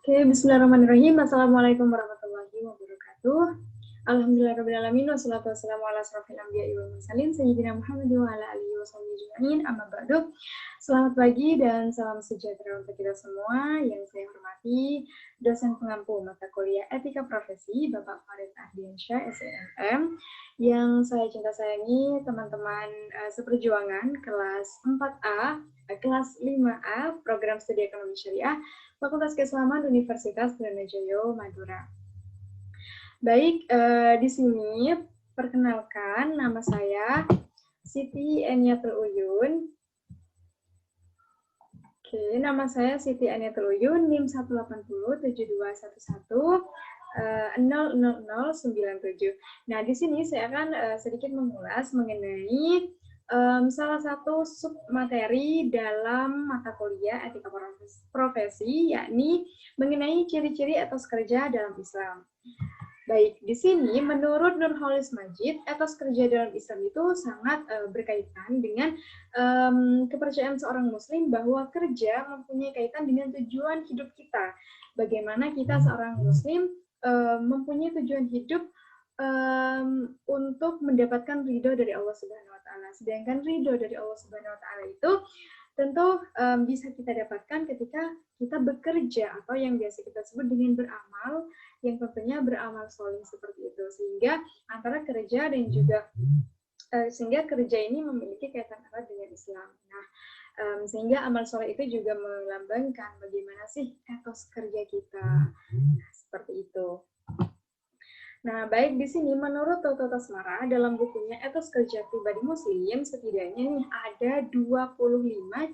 Oke, bismillahirrahmanirrahim. Assalamualaikum warahmatullahi wabarakatuh. Alhamdulillahirrahmanirrahim. Wassalatu wassalamu ala asrofil anbiya'i wal mursalin sayyidina Muhammad wa ala alihi wa sahbihi ajma'in. Amma ba'du. Selamat pagi dan salam sejahtera untuk kita semua. Yang saya hormati dosen pengampu mata kuliah Etika Profesi Bapak Farid Ahdiansyah SNM. Yang saya cinta sayangi teman-teman seperjuangan kelas 4A, kelas 5A, program studi ekonomi syariah Fakultas Keislaman Universitas Brawijaya Madura. Baik, di sini perkenalkan nama saya Siti Eniatul Uyun. Oke, nama saya Siti Eniatul Uyun, NIM 1807211000097. Nah, di sini saya akan sedikit mengulas mengenai salah satu submateri dalam mata kuliah etika profesi, yakni mengenai ciri-ciri etos kerja dalam Islam. Baik, di sini menurut Nurholis Majid, etos kerja dalam Islam itu sangat berkaitan dengan kepercayaan seorang Muslim bahwa kerja mempunyai kaitan dengan tujuan hidup kita. Bagaimana kita seorang Muslim mempunyai tujuan hidup untuk mendapatkan ridho dari Allah Subhanahu Wa Taala. Sedangkan ridho dari Allah Subhanahu Wa Taala itu tentu bisa kita dapatkan ketika kita bekerja atau yang biasa kita sebut dengan beramal, yang tentunya beramal soleh seperti itu. Sehingga antara kerja dan juga sehingga kerja ini memiliki kaitan erat dengan Islam. Nah, sehingga amal soleh itu juga melambangkan bagaimana sih etos kerja kita. Nah, seperti itu. Nah, baik di sini menurut Toto Tasmara dalam bukunya Etos Kerja Pribadi Muslim, setidaknya nih ada 25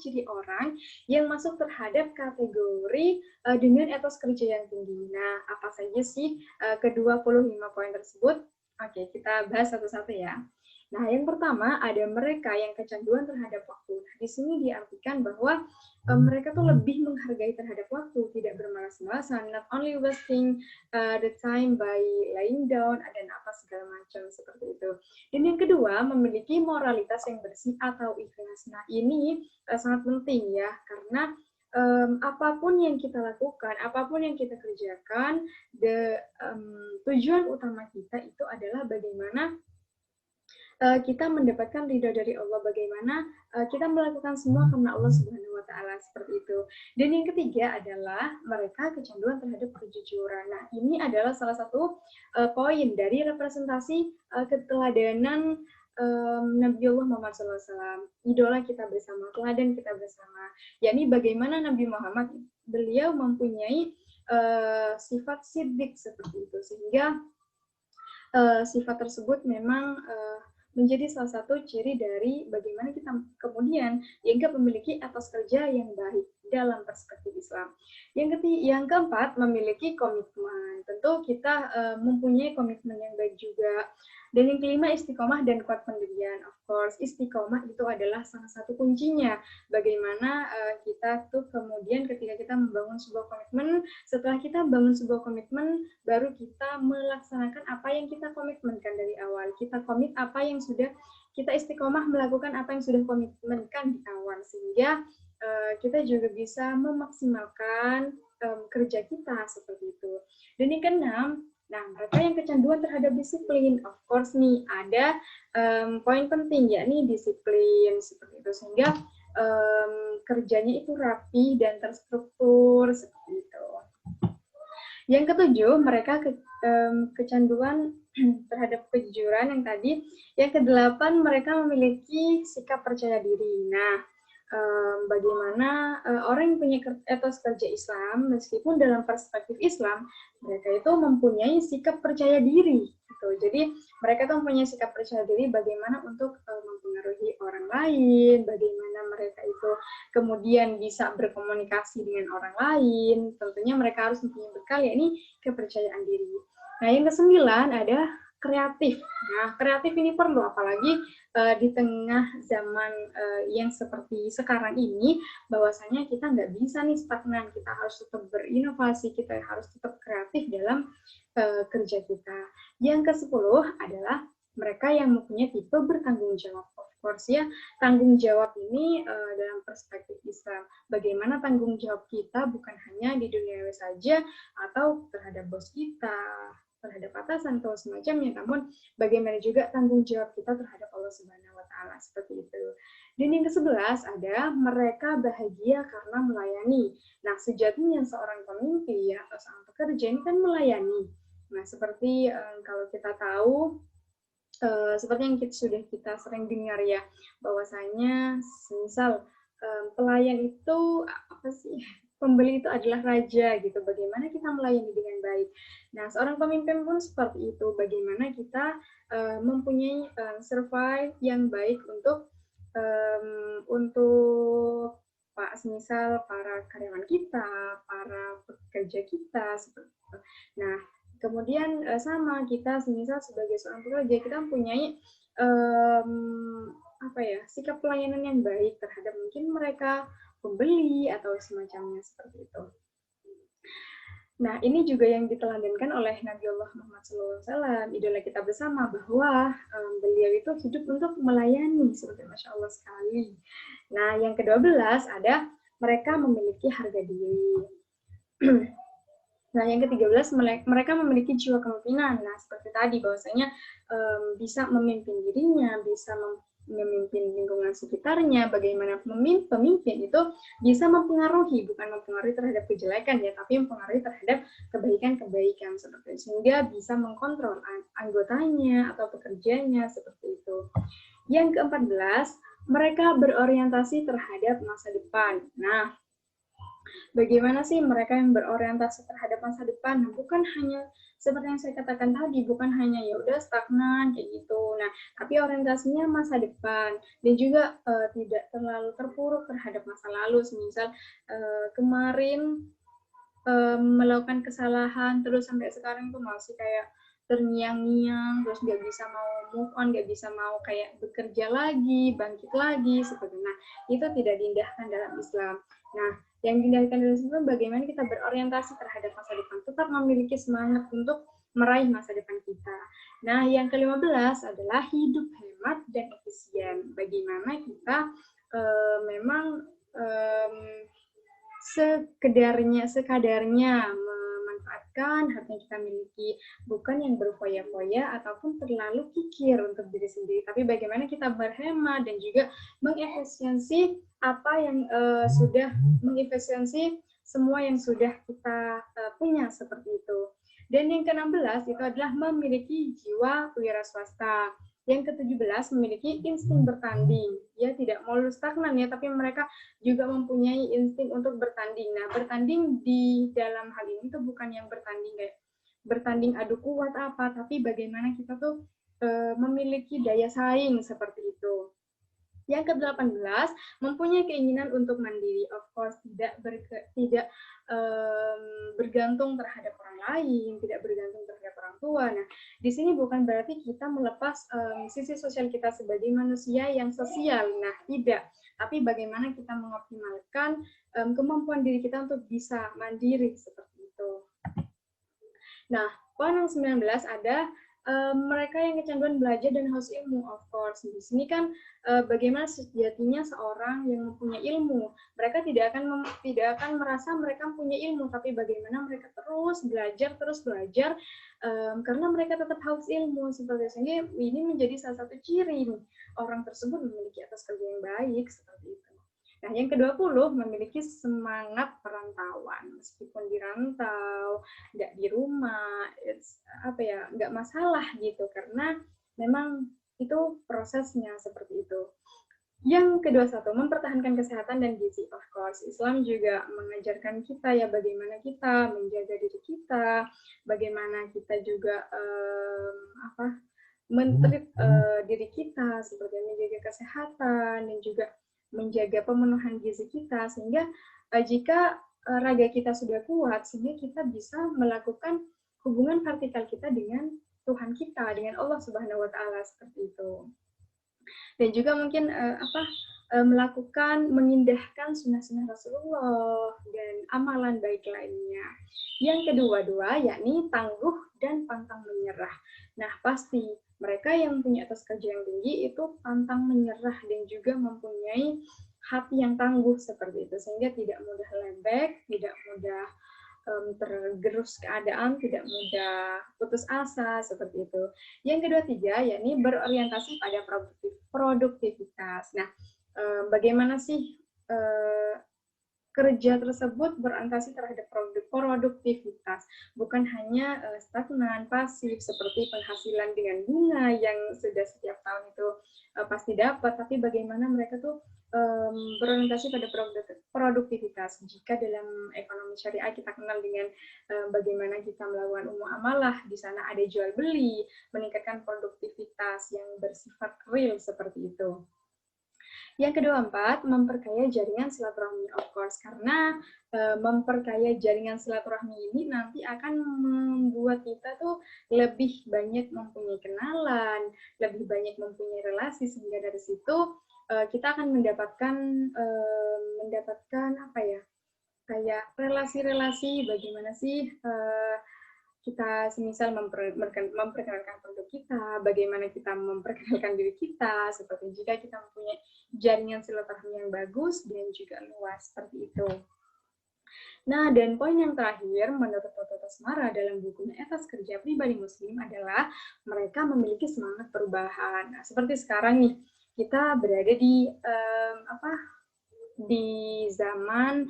ciri orang yang masuk terhadap kategori dengan etos kerja yang tinggi. Nah, apa saja sih ke-25 poin tersebut? Oke, kita bahas satu-satu ya. Nah, yang pertama ada mereka yang kecanduan terhadap waktu. Nah, di sini diartikan bahwa mereka tuh lebih menghargai terhadap waktu, tidak bermalas-malasan, not only wasting the time by lying down, dan apa segala macam seperti itu. Dan yang kedua, memiliki moralitas yang bersih atau ikhlas. Nah, ini sangat penting ya, karena apapun yang kita lakukan, apapun yang kita kerjakan, tujuan utama kita itu adalah bagaimana kita mendapatkan ridho dari Allah, bagaimana kita melakukan semua karena Allah Subhanahu Wa Taala seperti itu. Dan yang ketiga adalah mereka kecanduan terhadap kejujuran. Nah, ini adalah salah satu poin dari representasi keteladanan Nabiullah Muhammad SAW, idola kita bersama, teladan kita bersama. Yakni bagaimana Nabi Muhammad beliau mempunyai sifat siddiq seperti itu, sehingga sifat tersebut memang menjadi salah satu ciri dari bagaimana kita kemudian dianggap memiliki etos kerja yang baik dalam perspektif Islam. Yang keempat, memiliki komitmen. Tentu kita mempunyai komitmen yang baik juga. Dan yang kelima, istiqomah dan kuat pendirian. Of course, istiqomah itu adalah salah satu kuncinya. Bagaimana kita tuh kemudian ketika kita membangun sebuah komitmen, setelah kita bangun sebuah komitmen, baru kita melaksanakan apa yang kita komitmenkan dari awal. Kita komit apa yang sudah kita istiqomah melakukan apa yang sudah komitmenkan di awal, sehingga kita juga bisa memaksimalkan kerja kita seperti itu. Dan yang keenam, nah mereka yang kecanduan terhadap disiplin, of course nih ada poin penting yakni disiplin seperti itu, sehingga kerjanya itu rapi dan terstruktur seperti itu. Yang ketujuh, mereka kecanduan terhadap kejujuran yang tadi. Yang kedelapan, mereka memiliki sikap percaya diri. Nah, bagaimana orang yang punya etos kerja Islam, meskipun dalam perspektif Islam, mereka itu mempunyai sikap percaya diri. Gitu. Jadi, mereka tuh mempunyai sikap percaya diri bagaimana untuk mempengaruhi orang lain, bagaimana mereka itu kemudian bisa berkomunikasi dengan orang lain. Tentunya mereka harus mempunyai bekal, yakni kepercayaan diri. Nah, yang kesembilan ada kreatif. Nah, kreatif ini perlu, apalagi di tengah zaman yang seperti sekarang ini, bahwasanya kita nggak bisa nih stagnan, kita harus tetap berinovasi, kita harus tetap kreatif dalam kerja kita. Yang ke-10 adalah mereka yang mempunyai tipe bertanggung jawab. Of course ya, tanggung jawab ini dalam perspektif Islam. Bagaimana tanggung jawab kita bukan hanya di dunia saja atau terhadap bos kita, terhadap atasan atau semacamnya, namun bagaimana juga tanggung jawab kita terhadap Allah Subhanahu wa taala, seperti itu. Dan yang ke-11 ada mereka bahagia karena melayani. Nah, sejatinya seorang pemimpin atau seorang pekerja ini kan melayani. Nah, seperti kalau kita tahu seperti yang sudah kita sering dengar ya, bahwasanya misal pelayan itu apa sih? Pembeli itu adalah raja gitu. Bagaimana kita melayani dengan baik. Nah, seorang pemimpin pun seperti itu. Bagaimana kita mempunyai survive yang baik untuk misal para karyawan kita, para pekerja kita seperti itu. Nah, kemudian sama kita misal sebagai seorang pekerja kita mempunyai sikap pelayanan yang baik terhadap mungkin mereka pembeli atau semacamnya seperti itu. Nah, ini juga yang diteladankan oleh Nabi Allah Muhammad SAW, idola kita bersama, bahwa beliau itu hidup untuk melayani, seperti Masya Allah sekali. Nah, yang ke-12 ada mereka memiliki harga diri. Nah, yang ke-13 mereka memiliki jiwa kepemimpinan. Nah, seperti tadi bahwasanya bisa memimpin dirinya, bisa memimpin lingkungan sekitarnya, bagaimana pemimpin itu bisa mempengaruhi, bukan mempengaruhi terhadap kejelekan ya, tapi mempengaruhi terhadap kebaikan-kebaikan seperti itu, sehingga bisa mengkontrol anggotanya atau pekerjanya seperti itu. Yang ke-14, mereka berorientasi terhadap masa depan. Nah, bagaimana sih mereka yang berorientasi terhadap masa depan? Nah, bukan hanya seperti yang saya katakan tadi, bukan hanya ya udah stagnan kayak gitu. Nah, tapi orientasinya masa depan dan juga tidak terlalu terpuruk terhadap masa lalu. Misal kemarin melakukan kesalahan terus sampai sekarang tuh masih kayak terngiang-ngiang, terus nggak bisa mau move on, nggak bisa mau kayak bekerja lagi, bangkit lagi, seperti itu. Nah, itu tidak diindahkan dalam Islam. Nah, yang diindahkan dalam Islam bagaimana kita berorientasi terhadap masa depan, tetap memiliki semangat untuk meraih masa depan kita. Nah, yang ke-15 adalah hidup hemat dan efisien. Bagaimana kita memang sekadarnya memanfaatkan harta yang kita miliki, bukan yang berfoya-foya ataupun terlalu kikir untuk diri sendiri, tapi bagaimana kita berhemat dan juga mengefisiensi apa yang mengefisiensi semua yang sudah kita punya seperti itu. Dan yang ke-16 itu adalah memiliki jiwa wira swasta. Yang ke-17 memiliki insting bertanding. Ya, tidak melulu stagnan ya, tapi mereka juga mempunyai insting untuk bertanding. Nah, bertanding di dalam hal ini tuh bukan yang bertanding kayak bertanding adu kuat apa, tapi bagaimana kita tuh memiliki daya saing seperti itu. Yang ke-18 mempunyai keinginan untuk mandiri, of course tidak bergantung terhadap orang lain, tidak bergantung terhadap orang tua. Nah, di sini bukan berarti kita melepas sisi sosial kita sebagai manusia yang sosial. Nah, tidak. Tapi bagaimana kita mengoptimalkan kemampuan diri kita untuk bisa mandiri seperti itu. Nah, poin yang 19 ada mereka yang kecanduan belajar dan haus ilmu, of course. Di sini kan bagaimana sejatinya seorang yang mempunyai ilmu. Mereka tidak akan merasa mereka punya ilmu, tapi bagaimana mereka terus belajar karena mereka tetap haus ilmu. Seperti ini menjadi salah satu ciri orang tersebut memiliki atas kerja yang baik seperti itu. Nah, yang ke-20 memiliki semangat perantauan, meskipun dirantau, nggak di rumah, nggak masalah gitu, karena memang itu prosesnya seperti itu. Yang ke-21 mempertahankan kesehatan dan gizi, of course. Islam juga mengajarkan kita ya bagaimana kita menjaga diri kita, bagaimana kita juga men-treat diri kita, seperti menjaga kesehatan dan juga menjaga pemenuhan gizi kita, sehingga jika raga kita sudah kuat, sehingga kita bisa melakukan hubungan vertikal kita dengan Tuhan kita, dengan Allah Subhanahu wa taala seperti itu. Dan juga mungkin mengindahkan sunnah-sunnah Rasulullah dan amalan baik lainnya. Yang kedua-dua yakni tangguh dan pantang menyerah. Nah, pasti mereka yang punya etos kerja yang tinggi itu pantang menyerah dan juga mempunyai hati yang tangguh seperti itu, sehingga tidak mudah lembek, tidak mudah tergerus keadaan, tidak mudah putus asa seperti itu. Yang kedua tiga yakni berorientasi pada produktivitas. Nah, bagaimana sih kerja tersebut berorientasi terhadap produktivitas, bukan hanya stagnan, pasif, seperti penghasilan dengan bunga yang sudah setiap tahun itu pasti dapat, tapi bagaimana mereka tuh berorientasi pada produktivitas. Jika dalam ekonomi syariah kita kenal dengan bagaimana kita melakukan amalah, di sana ada jual beli, meningkatkan produktivitas yang bersifat real seperti itu. Yang kedua, empat, memperkaya jaringan silaturahmi, of course, karena memperkaya jaringan silaturahmi ini nanti akan membuat kita tuh lebih banyak mempunyai kenalan, lebih banyak mempunyai relasi, sehingga dari situ kita akan mendapatkan apa ya, kayak relasi-relasi bagaimana sih kita semisal memperkenalkan produk kita, bagaimana kita memperkenalkan diri kita, seperti jika kita mempunyai jaringan silaturahmi yang bagus dan juga luas, seperti itu. Nah, dan poin yang terakhir, menurut Toto Tasmara dalam bukunya Etos Kerja Pribadi Muslim adalah mereka memiliki semangat perubahan. Nah, seperti sekarang nih, kita berada di di zaman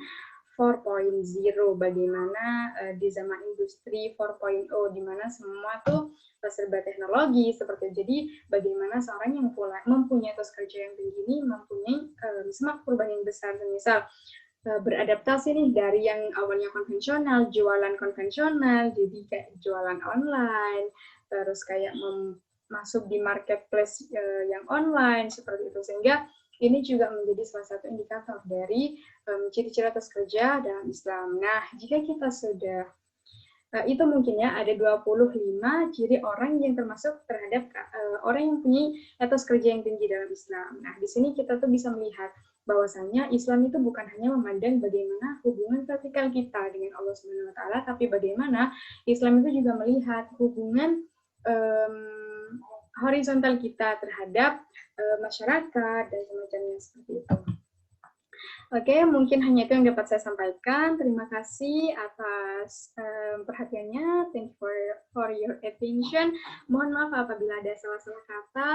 4.0, bagaimana di zaman industri 4.0, di mana semua tuh serba teknologi seperti itu. Jadi bagaimana seorang yang mempunyai etos kerja yang tinggi ini mempunyai semangat perubahan yang besar. Misal beradaptasi nih dari yang awalnya konvensional, jualan konvensional, jadi kayak jualan online, terus kayak masuk di marketplace yang online seperti itu, sehingga ini juga menjadi salah satu indikator dari ciri-ciri etos kerja dalam Islam. Nah, jika kita sudah itu mungkin ya ada 25 ciri orang yang termasuk terhadap orang yang punya etos kerja yang tinggi dalam Islam. Nah, di sini kita tuh bisa melihat bahwasanya Islam itu bukan hanya memandang bagaimana hubungan vertikal kita dengan Allah Subhanahu wa taala, tapi bagaimana Islam itu juga melihat hubungan horizontal kita terhadap masyarakat dan semacamnya seperti itu. Oke, mungkin hanya itu yang dapat saya sampaikan. Terima kasih atas perhatiannya. Thank you for your attention. Mohon maaf apabila ada salah-salah kata.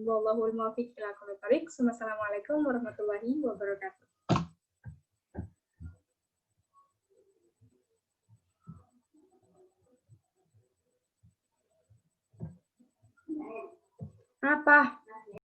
Wallahul muwaffiq ila aqwamit thoriq. Wassalamualaikum warahmatullahi wabarakatuh. Apa?